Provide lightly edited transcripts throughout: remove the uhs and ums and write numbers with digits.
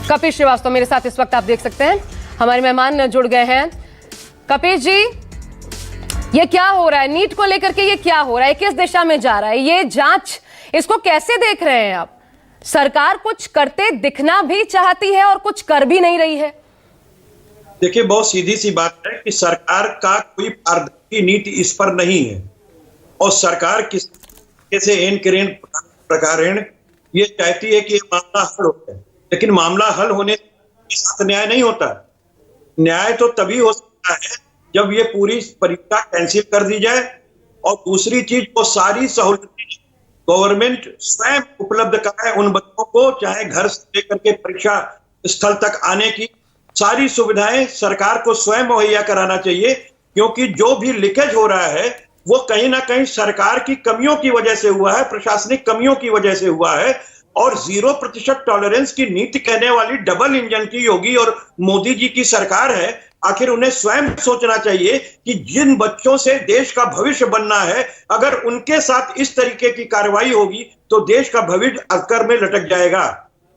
कपिल श्रीवास्तव मेरे साथ इस वक्त आप देख सकते हैं, हमारे मेहमान जुड़ गए हैं। कपिल जी, ये क्या हो रहा है नीट को लेकर के? ये क्या हो रहा है, किस दिशा में जा रहा है ये जांच, इसको कैसे देख रहे हैं आप? सरकार कुछ करते दिखना भी चाहती है और कुछ कर भी नहीं रही है। देखिए, बहुत सीधी सी बात है कि सरकार का कोई पारदर्शी नीति इस पर नहीं है और सरकार किस कैसे एन करें प्रकारेण ये चाहती है कि मामला हल हो जाए, लेकिन मामला हल होने के साथ न्याय नहीं होता। न्याय तो तभी हो सकता है जब ये पूरी परीक्षा कैंसिल कर दी जाए और दूसरी चीज वो सारी सहूलतें गवर्नमेंट स्वयं उपलब्ध कराए उन बच्चों को, चाहे घर से लेकर के परीक्षा स्थल तक आने की सारी सुविधाएं सरकार को स्वयं मुहैया कराना चाहिए, क्योंकि जो भी लीकेज हो रहा है वो कहीं ना कहीं सरकार की कमियों की वजह से हुआ है, प्रशासनिक कमियों की वजह से हुआ है। और 0% टॉलरेंस की नीति कहने वाली डबल इंजन की योगी और मोदी जी की सरकार है। आखिर उन्हें स्वयं सोचना चाहिए कि जिन बच्चों से देश का भविष्य बनना है, अगर उनके साथ इस तरीके की कार्रवाई होगी तो देश का भविष्य अंधकार में लटक जाएगा।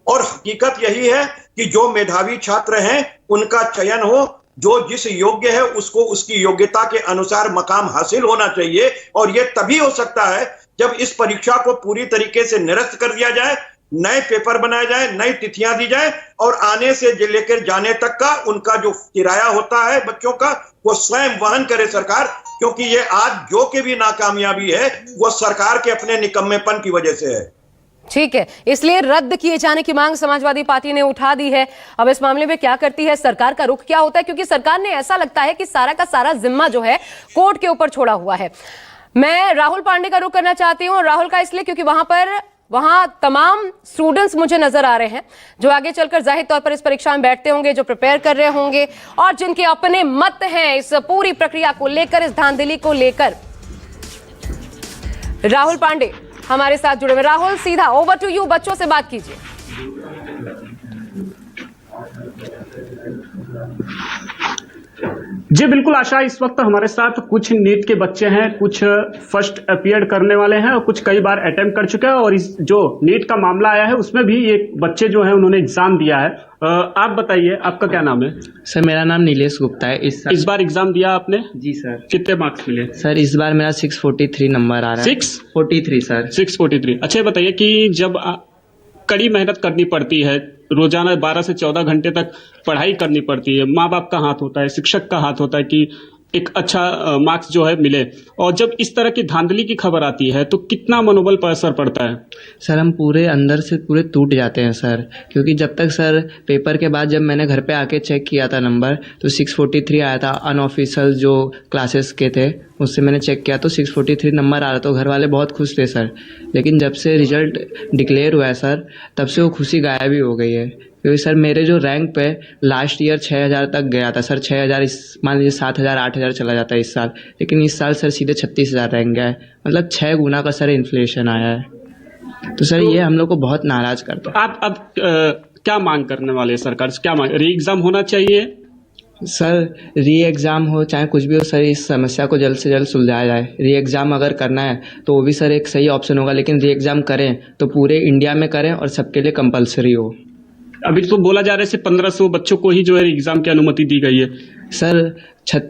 और हकीकत यही है कि जो मेधावी छात्र हैं उनका चयन हो, जो जिस योग्य है उसको उसकी योग्यता के अनुसार मकाम हासिल होना चाहिए। और यह तभी हो सकता है जब इस परीक्षा को पूरी तरीके से निरस्त कर दिया जाए, नए पेपर बनाए जाए, नई तिथियां दी जाए और आने से लेकर जाने तक का उनका जो किराया होता है बच्चों का वो स्वयं वहन करे सरकार, क्योंकि ये आज जो के भी नाकामयाबी है वो सरकार के अपने निकम्मेपन की वजह से है। ठीक है, इसलिए रद्द किए जाने की मांग समाजवादी पार्टी ने उठा दी है। अब इस मामले में क्या करती है सरकार, का रुख क्या होता है? क्योंकि सरकार ने ऐसा लगता है कि सारा का सारा जिम्मा जो है कोर्ट के ऊपर छोड़ा हुआ है। मैं राहुल पांडे का रुख करना चाहती हूँ, राहुल का इसलिए क्योंकि वहां तमाम स्टूडेंट्स मुझे नजर आ रहे हैं जो आगे चलकर जाहिर तौर पर इस परीक्षा में बैठते होंगे, जो प्रिपेयर कर रहे होंगे और जिनके अपने मत हैं इस पूरी प्रक्रिया को लेकर, इस धांधली को लेकर। राहुल पांडे हमारे साथ जुड़े हुए। राहुल, सीधा ओवर टू यू, बच्चों से बात कीजिए। जी बिल्कुल आशा, इस वक्त हमारे साथ कुछ नीट के बच्चे हैं, कुछ फर्स्ट अपीयर करने वाले हैं और कुछ कई बार अटेम्प्ट कर चुके हैं। और इस जो नीट का मामला आया है उसमें भी एक बच्चे जो है उन्होंने एग्जाम दिया है। आप बताइए, आपका क्या नाम है? सर मेरा नाम नीलेश गुप्ता है। इस बार एग्जाम दिया आपने? जी सर। कितने मार्क्स मिले? सर इस बार मेरा 643 नंबर आ रहा है। 643 सर। 643। अच्छा बताइए कि जब कड़ी मेहनत करनी पड़ती है, रोजाना 12 से 14 घंटे तक पढ़ाई करनी पड़ती है, माँ बाप का हाथ होता है, शिक्षक का हाथ होता है कि एक अच्छा मार्क्स जो है मिले, और जब इस तरह की धांधली की खबर आती है तो कितना मनोबल पर असर पड़ता है? सर हम पूरे अंदर से पूरे टूट जाते हैं सर, क्योंकि जब तक सर पेपर के बाद जब मैंने घर पे आके चेक किया था नंबर तो 643 आया था। अनऑफिशियल जो क्लासेस के थे उससे मैंने चेक किया तो 643 नंबर आ रहा, तो घर वाले बहुत खुश थे सर। लेकिन जब से रिजल्ट डिक्लेयर हुआ है सर, तब से वो खुशी गायब ही हो गई है, क्योंकि सर मेरे जो रैंक पे लास्ट ईयर 6000 तक गया था सर। 6000 मान लीजिए 7000 8000 चला जाता है इस साल, लेकिन इस साल सर सीधे 36000 रैंक गया है। मतलब 6 गुना का सर इन्फ्लेशन आया है। तो सर ये हम लोग को बहुत नाराज करता है। आप अब क्या मांग करने वाले हैं सरकार से? क्या मांग, री एग्जाम होना चाहिए? सर री एग्ज़ाम हो चाहे कुछ भी हो सर, इस समस्या को जल्द से जल्द सुलझाया जाए। री एग्ज़ाम अगर करना है तो वो भी सर एक सही ऑप्शन होगा, लेकिन री एग्ज़ाम करें तो पूरे इंडिया में करें और सबके लिए कंपलसरी हो। अभी तो बोला जा रहा है 1500 बच्चों को ही जो है एग्जाम की अनुमति दी गई है। सर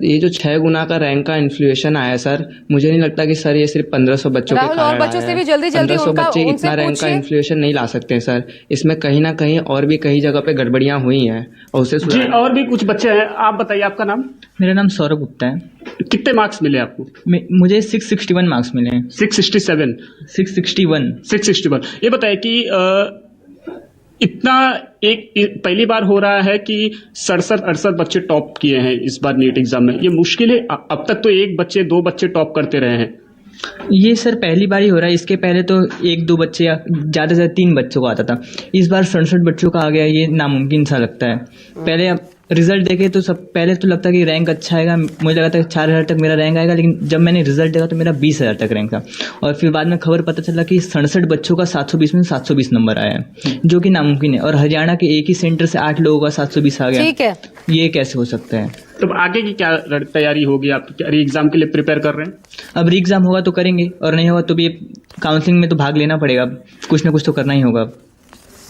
ये जो 6 गुना का रैंक का इन्फ्लेशन आया है सर, मुझे नहीं लगता कि सर ये सिर्फ 1500 बच्चों के कारण और बच्चों से भी जल्दी 1500 बच्चे इतना रैंक का इन्फ्लेशन नहीं ला सकते हैं सर। इसमें कहीं ना कहीं और भी कई जगह पे गड़बड़ियां हुई हैं और उसे जी, और भी कुछ बच्चे हैं। आप बताइए, आपका नाम? मेरा नाम सौरभ गुप्ता है। कितने मार्क्स मिले आपको? मुझे 661 मार्क्स मिले हैं। 667? 661। ये बताइए कि इतना एक पहली बार हो रहा है कि 67-68 बच्चे टॉप किए हैं इस बार नीट एग्जाम में। ये मुश्किल है? अब तक तो 1 बच्चे 2 बच्चे टॉप करते रहे हैं। ये सर पहली बार ही हो रहा है। इसके पहले तो 1-2 बच्चे या ज़्यादा से ज़्यादा 3 बच्चों को आता था। इस बार 67 बच्चों का आ गया, ये नामुमकिन सा लगता है। पहले रिजल्ट देखे तो सब पहले तो लगता कि रैंक अच्छा आएगा, मुझे लगा था 4000 तक मेरा रैंक आएगा, लेकिन जब मैंने रिजल्ट देखा तो मेरा 20000 तक रैंक था। और फिर बाद में खबर पता चला कि 67 बच्चों का 720 में 720 नंबर आया है, जो कि नामुमकिन है। और हरियाणा के एक ही सेंटर से 8 लोगों का 720 आ गया। ठीक है, ये कैसे हो सकता है? तो आगे की क्या तैयारी होगी? आप री एग्जाम के लिए प्रिपेयर कर रहे हैं? अब री एग्जाम होगा तो करेंगे और नहीं होगा तो भी काउंसलिंग में तो भाग लेना पड़ेगा। कुछ ना कुछ तो करना ही होगा।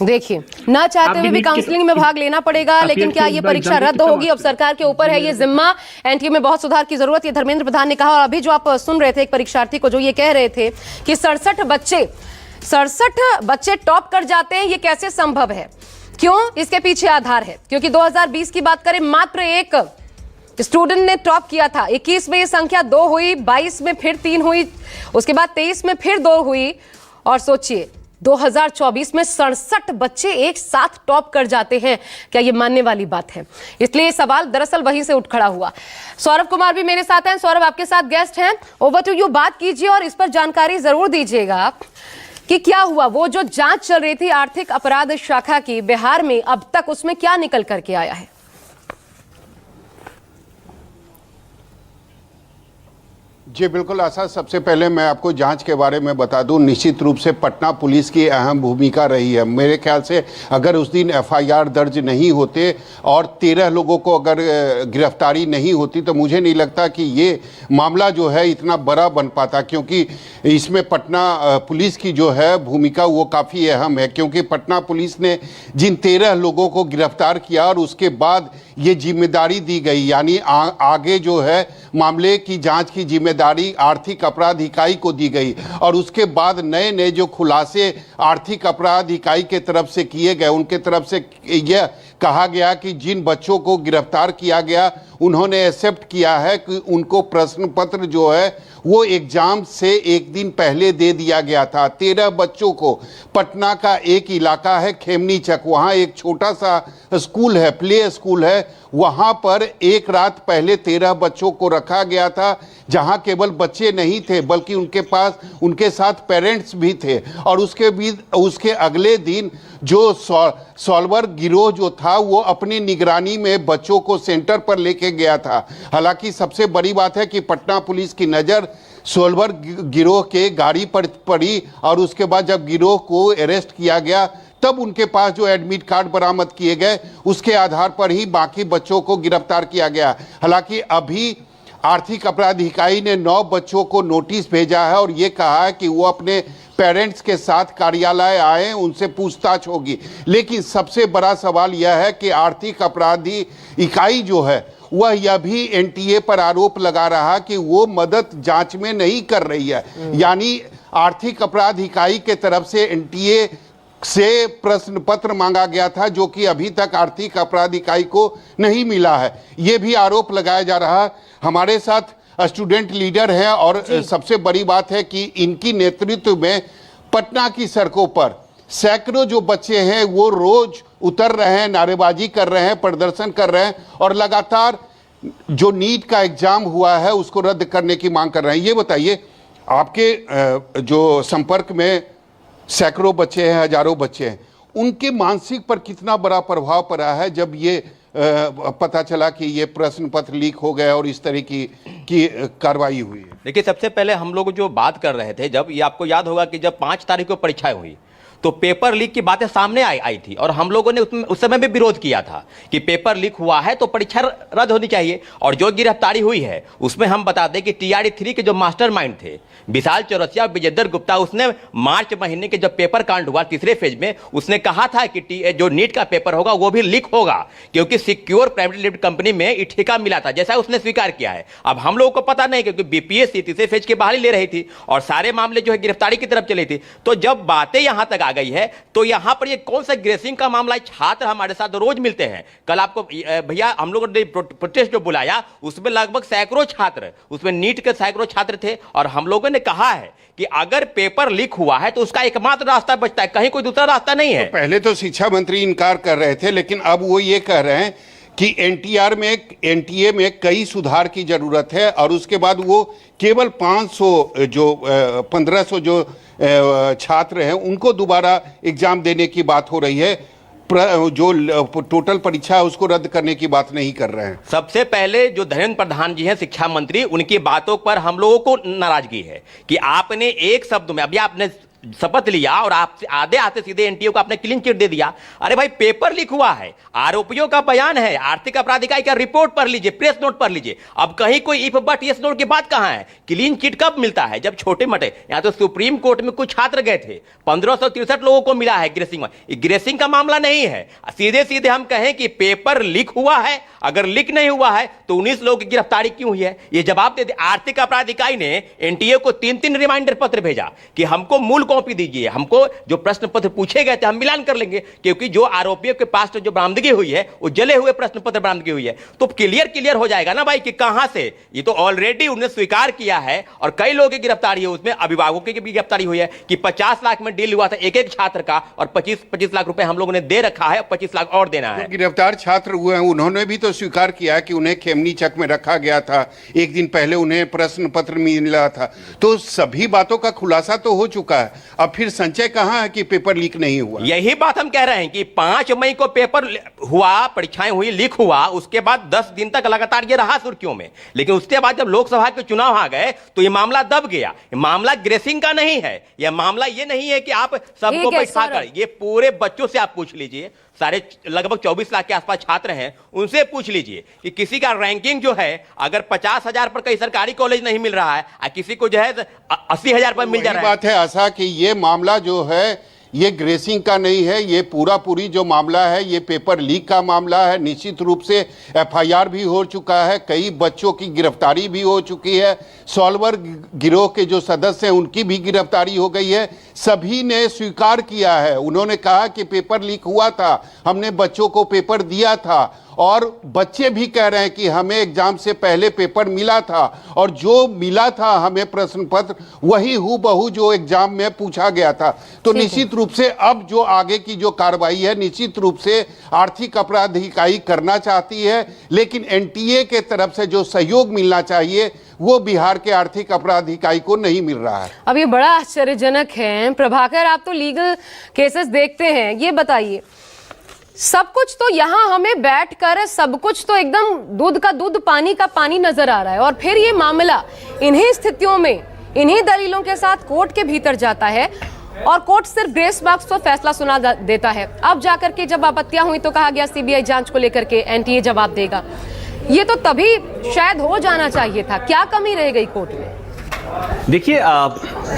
देखिए, ना चाहते आप हुए भी भी नीट के- काउंसलिंग में भाग लेना पड़ेगा, लेकिन क्या ये परीक्षा रद्द होगी? अब सरकार के ऊपर है ये जिम्मा। एनटीए में बहुत सुधार की जरूरत, ये धर्मेंद्र प्रधान ने कहा। और अभी जो आप सुन रहे थे एक परीक्षार्थी को जो ये कह रहे थे कि 67 बच्चे टॉप कर जाते हैं, ये कैसे संभव है? क्यों? इसके पीछे आधार है, क्योंकि 2020 की बात करें, मात्र एक स्टूडेंट ने टॉप किया था। 21 में ये संख्या 2 हुई, 22 में फिर 3 हुई, उसके बाद 23 में फिर 2 हुई, और सोचिए 2024 में 67 बच्चे एक साथ टॉप कर जाते हैं। क्या ये मानने वाली बात है? इसलिए सवाल दरअसल वहीं से उठ खड़ा हुआ। सौरभ कुमार भी मेरे साथ हैं। सौरभ, आपके साथ गेस्ट हैं, ओवर टू यू। बात कीजिए और इस पर जानकारी जरूर दीजिएगा कि क्या हुआ। वो जो जांच चल रही थी आर्थिक अपराध शाखा की बिहार में, अब तक उसमें क्या निकल करके आया है? जी बिल्कुल आशा, सबसे पहले मैं आपको जांच के बारे में बता दूं, निश्चित रूप से पटना पुलिस की अहम भूमिका रही है। मेरे ख्याल से अगर उस दिन एफआईआर दर्ज नहीं होते और 13 लोगों को अगर गिरफ्तारी नहीं होती तो मुझे नहीं लगता कि ये मामला जो है इतना बड़ा बन पाता, क्योंकि इसमें पटना पुलिस की जो है भूमिका वो काफ़ी अहम है। क्योंकि पटना पुलिस ने जिन 13 लोगों को गिरफ्तार किया और उसके बाद ये जिम्मेदारी दी गई, यानी आगे जो है मामले की जांच की जिम्मेदारी आर्थिक अपराध इकाई को दी गई, और उसके बाद नए नए जो खुलासे आर्थिक अपराध इकाई के तरफ से किए गए, उनके तरफ से यह कहा गया कि जिन बच्चों को गिरफ्तार किया गया उन्होंने एक्सेप्ट किया है कि उनको प्रश्न पत्र जो है वो एग्जाम से एक दिन पहले दे दिया गया था। 13 बच्चों को, पटना का एक इलाका है खेमनी चक, वहाँ एक छोटा सा स्कूल है, प्ले स्कूल है, वहाँ पर एक रात पहले 13 बच्चों को रखा गया था, जहाँ केवल बच्चे नहीं थे बल्कि उनके साथ पेरेंट्स भी थे। और उसके अगले दिन जो सॉल्वर गिरोह जो था वो अपनी निगरानी में बच्चों को सेंटर पर लेके गया था। हालांकि सबसे बड़ी बात है कि पटना पुलिस की नज़र सॉल्वर गिरोह के गाड़ी पर पड़ी, और उसके बाद जब गिरोह को अरेस्ट किया गया तब उनके पास जो एडमिट कार्ड बरामद किए गए उसके आधार पर ही बाकी बच्चों को गिरफ्तार किया गया। हालांकि अभी आर्थिक अपराध इकाई ने 9 बच्चों को नोटिस भेजा है और ये कहा है कि वो अपने पेरेंट्स के साथ कार्यालय आए, उनसे पूछताछ होगी। लेकिन सबसे बड़ा सवाल यह है कि आर्थिक अपराधी इकाई जो है वह यह भी एनटीए पर आरोप लगा रहा कि वो मदद जांच में नहीं कर रही है। यानी आर्थिक अपराध इकाई के तरफ से एनटीए से प्रश्न पत्र मांगा गया था जो कि अभी तक आर्थिक अपराध इकाई को नहीं मिला है, ये भी आरोप लगाया जा रहा है। हमारे साथ स्टूडेंट लीडर हैं और सबसे बड़ी बात है कि इनकी नेतृत्व में पटना की सड़कों पर सैकड़ों जो बच्चे हैं वो रोज उतर रहे हैं, नारेबाजी कर रहे हैं, प्रदर्शन कर रहे हैं और लगातार जो नीट का एग्जाम हुआ है उसको रद्द करने की मांग कर रहे हैं। ये बताइए, आपके जो संपर्क में सैकड़ों बच्चे हैं, हजारों बच्चे हैं, उनके मानसिक पर कितना बड़ा प्रभाव पड़ा है जब ये पता चला कि ये प्रश्न पत्र लीक हो गया और इस तरह की कार्रवाई हुई है? देखिए, सबसे पहले हम लोग जो बात कर रहे थे, जब ये आपको याद होगा कि जब 5 तारीख को परीक्षाएं हुई तो पेपर लीक की बातें सामने आई थी और हम लोगों ने उस समय भी विरोध किया था कि पेपर लीक हुआ है तो परीक्षा रद्द होनी चाहिए। और जो गिरफ्तारी हुई है उसमें हम बता दें कि TRE-3 के जो मास्टरमाइंड थे विशाल चौरसिया, विजेंद्र गुप्ता, उसने मार्च महीने के जब पेपर कांड हुआ तीसरे फेज में उसने कहा था कि जो नीट का पेपर होगा वो भी लीक होगा क्योंकि सिक्योर प्राइवेट लिमिटेड कंपनी में ठेका मिला था, जैसा उसने स्वीकार किया है। अब हम लोगों को पता नहीं क्योंकि बीपीएससी तीसरे फेज के बाहर ही ले रही थी और सारे मामले जो है गिरफ्तारी की तरफ चली थी। तो जब बातें यहां तक आ गई है तो यहां पर ये कौन सा ग्रेसिंग का मामला है? छात्र हमारे साथ रोज मिलते हैं। कल आपको भैया हम लोगों ने प्रोटेस्ट जो बुलाया उसमें लगभग सैकड़ों छात्र, उसमें नीट के सैकड़ों छात्र थे और हम लोगों ने कहा है कि अगर पेपर लीक हुआ है तो उसका एकमात्र रास्ता बचता है, कहीं कोई दूसरा रास्ता नहीं है। तो पहले तो शिक्षा मंत्री इनकार कर रहे थे, लेकिन अब वो ये कह रहे हैं कि एनटीए में कई सुधार की जरूरत है और उसके बाद वो केवल 1500 जो छात्र हैं उनको दोबारा एग्जाम देने की बात हो रही है, जो टोटल परीक्षा है उसको रद्द करने की बात नहीं कर रहे हैं। सबसे पहले जो धर्मेंद्र प्रधान जी हैं शिक्षा मंत्री, उनकी बातों पर हम लोगों को नाराजगी है कि आपने एक शब्द में, अभी आपने शपथ लिया और आप आधे आते सीधे एनटीए को आपने क्लीन चिट दे दिया। अरे भाई पेपर लीक हुआ है, आरोपियों का बयान है, आर्थिक अपराध इकाई का रिपोर्ट पढ़ लीजिए, प्रेस नोट पढ़ लीजिए। अब कहीं कोई इफ बट यस नोट की बात कहां है? क्लीन चिट कब मिलता है? जब छोटे मोटे, यहां तो सुप्रीम कोर्ट में कुछ छात्र गए थे, 1563 लोगों को मिला है ग्रेसिंग में। ग्रेसिंग का मामला नहीं है, सीधे सीधे हम कहें कि पेपर लीक हुआ है। अगर लीक नहीं हुआ है तो 19 लोगों की गिरफ्तारी क्यों हुई है? ये जवाब दे दे। आर्थिक अपराध इकाई ने एनटीए को 3-3 रिमाइंडर पत्र भेजा कि हमको मूल कॉपी दीजिए, हमको जो प्रश्न पत्र पूछे गए थे हम मिलान कर लेंगे, क्योंकि जो आरोपियों के पास जो बरामदगी हुई है वो जले हुए प्रश्न पत्र बरामदगी हुई है। तो क्लियर हो जाएगा ना भाई कि कहां से। ये तो ऑलरेडी उन्होंने स्वीकार किया है और कई लोगों की गिरफ्तारी है, उसमें अभिभावकों की भी गिरफ्तारी हुई है कि 50 लाख में डील हुआ था एक छात्र का और 25 लाख रुपए हम लोगों ने दे रखा है, 25 लाख और देना है। गिरफ्तार छात्र हुए हैं, उन्होंने भी तो स्वीकार किया कि उन्हें खेमनी चक में रखा गया था, एक दिन पहले उन्हें प्रश्न पत्र मिला था। तो सभी बातों का खुलासा तो हो चुका है, अब फिर संचय कहां है कि पेपर लीक नहीं हुआ? यही बात हम कह रहे हैं कि 5 मई को पेपर हुआ, परीक्षाएं हुई, लीक हुआ, उसके बाद 10 दिन तक लगातार ये रहा सुर्खियों में। लेकिन उसके बाद जब लोकसभा के चुनाव आ गए तो ये मामला दब गया। मामला ग्रेसिंग का नहीं है, यह मामला ये नहीं है कि आप सबको बैठा कर, ये पूरे बच्चों से आप पूछ लीजिए, सारे लगभग 24 लाख के आसपास छात्र हैं, उनसे पूछ लीजिए कि किसी का रैंकिंग जो है अगर 50,000 पर कई सरकारी कॉलेज नहीं मिल रहा है, किसी को जो है 80,000 पर मिल जा रहा है। बात है आशा कि ये मामला जो है ये ग्रेसिंग का नहीं है, ये पूरी जो मामला है ये पेपर लीक का मामला है। निश्चित रूप से एफआईआर भी हो चुका है, कई बच्चों की गिरफ्तारी भी हो चुकी है, सॉल्वर गिरोह के जो सदस्य हैं उनकी भी गिरफ्तारी हो गई है। सभी ने स्वीकार किया है, उन्होंने कहा कि पेपर लीक हुआ था, हमने बच्चों को पेपर दिया था और बच्चे भी कह रहे हैं कि हमें एग्जाम से पहले पेपर मिला था और जो मिला था हमें प्रश्न पत्र वही हूबहू जो एग्जाम में पूछा गया था। तो निश्चित रूप से अब जो आगे की जो कार्रवाई है निश्चित रूप से आर्थिक अपराध इकाई करना चाहती है, लेकिन एनटीए के तरफ से जो सहयोग मिलना चाहिए वो बिहार के आर्थिक अपराध इकाई को नहीं मिल रहा है। अब ये बड़ा आश्चर्यजनक है। प्रभाकर, आप तो लीगल केसेस देखते हैं, ये बताइए, सब कुछ तो यहाँ हमें बैठकर सब कुछ तो एकदम दूध का दूध पानी का पानी नजर आ रहा है, और फिर ये मामला इन्हीं स्थितियों में इन्हीं दलीलों के साथ कोर्ट के भीतर जाता है और कोर्ट सिर्फ ग्रेस मार्क्स पर फैसला सुना देता है। अब जाकर के जब आपत्तियां हुई तो कहा गया सीबीआई जांच को लेकर के एनटीए जवाब देगा। ये तो तभी शायद हो जाना चाहिए था, क्या कमी रह गई कोर्ट में? देखिए,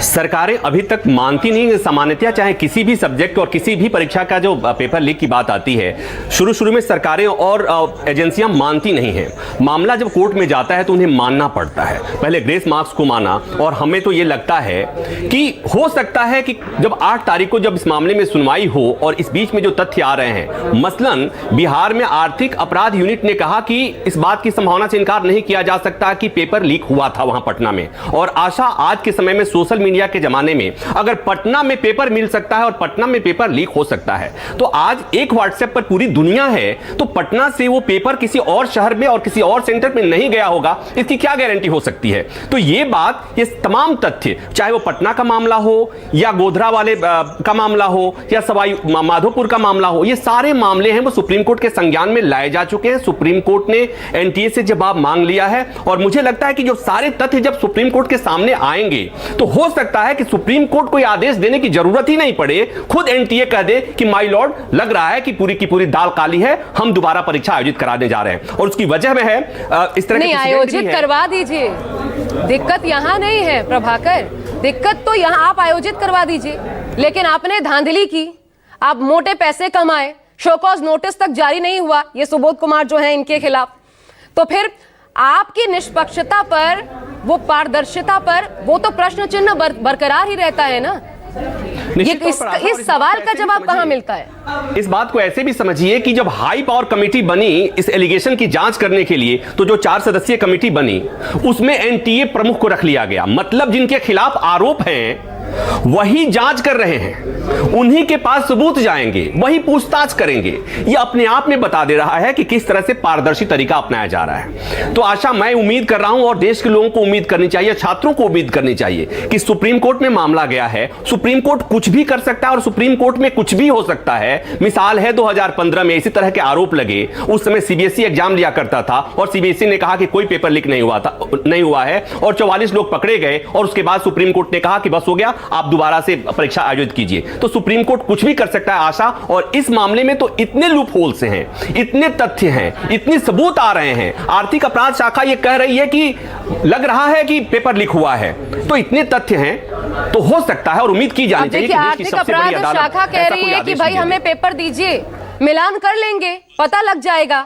सरकारें अभी तक मानती नहीं। सामान्यतः चाहे किसी भी सब्जेक्ट और किसी भी परीक्षा का जो पेपर लीक की बात आती है, शुरू में सरकारें और एजेंसियां मानती नहीं हैं। मामला जब कोर्ट में जाता है तो उन्हें मानना पड़ता है। पहले ग्रेस मार्क्स को माना, और हमें तो ये लगता है कि हो सकता है कि जब 8 तारीख को जब इस मामले में सुनवाई हो और इस बीच में जो तथ्य आ रहे हैं, मसलन बिहार में आर्थिक अपराध यूनिट ने कहा कि इस बात की संभावना से इनकार नहीं किया जा सकता कि पेपर लीक हुआ था वहां पटना में। और आशा, आज के समय में सोशल मीडिया के जमाने में अगर पटना में पेपर मिल सकता है और पटना में पेपर लीक हो सकता है, तो आज एक व्हाट्सएप पर पूरी दुनिया है, तो पटना से वो पेपर किसी और शहर में और किसी और सेंटर में नहीं गया होगा, इसकी क्या गारंटी हो सकती है? तो ये बात, ये तमाम तथ्य, चाहे वो पटना का मामला हो या गोधरा वाले का मामला हो या सवाई माधोपुर का मामला हो, ये सारे मामले हैं वो सुप्रीम कोर्ट के संज्ञान में लाए जा चुके हैं। सुप्रीम कोर्ट ने एनटीए से जवाब मांग लिया है और मुझे लगता है कि जो सारे तथ्य जब सुप्रीम कोर्ट के सामने आएंगे तो हो सकता है कि सुप्रीम कोर्ट को यह आदेश देने की जरूरत ही नहीं पड़े, खुद एनटीए कह दे कि माय लॉर्ड, लग रहा है कि पूरी की पूरी दाल काली है, हम दोबारा परीक्षा आयोजित कराने जा रहे हैं। और उसकी वजह में है इस तरह नहीं, आयोजित करवा दीजिए, दिक्कत यहां नहीं है प्रभाकर, दिक्कत तो यहां आप आयोजित करवा दीजिए, लेकिन आपने धांधली की, आप मोटे पैसे कमाए, शो कॉज नोटिस तक जारी नहीं हुआ ये सुबोध कुमार जो है इनके खिलाफ, तो फिर आपकी निष्पक्षता पर, वो पारदर्शिता पर, वो तो प्रश्न चिन्ह बरकरार ही रहता है ना। इस सवाल का जवाब कहां मिलता है? इस बात को ऐसे भी समझिए कि जब हाई पावर कमेटी बनी इस एलिगेशन की जांच करने के लिए, तो जो 4 सदस्यीय कमेटी बनी उसमें एनटीए प्रमुख को रख लिया गया। मतलब जिनके खिलाफ आरोप हैं वही जांच कर रहे हैं, उन्हीं के पास सबूत जाएंगे, वही पूछताछ करेंगे। यह अपने आप में बता दे रहा है कि किस तरह से पारदर्शी तरीका अपनाया जा रहा है। तो आशा, मैं उम्मीद कर रहा हूं और देश के लोगों को उम्मीद करनी चाहिए, छात्रों को उम्मीद करनी चाहिए कि सुप्रीम कोर्ट में मामला गया है, सुप्रीम कोर्ट कुछ भी कर सकता है और सुप्रीम कोर्ट में कुछ भी हो सकता है। मिसाल है 2015 में इसी तरह के आरोप लगे, उस समय सीबीएसई एग्जाम लिया करता था और सीबीएसई ने कहा कि कोई पेपर लीक नहीं हुआ है और 44 लोग पकड़े गए और उसके बाद सुप्रीम कोर्ट ने कहा कि बस हो गया, आप दोबारा से परीक्षा आयोजित कीजिए। तो सुप्रीम कोर्ट कुछ भी कर सकता है आशा, और इस मामले में तो इतने लूप होल्स हैं, इतने तथ्य हैं, इतने सबूत आ रहे हैं। आर्थिक अपराध शाखा ये कह रही है कि लग रहा है कि पेपर लीक हुआ है, तो इतने तथ्य हैं, तो हो सकता है और उम्मीद की जानी चाहिए कि देश की आर्थिक सबसे बड़ी अपराध अदालत शाखा कह ऐसा रही कोई है कि आदेश भाई दे दे। हमें पेपर दीजिए, मिलान कर लेंगे, पता लग जाएगा।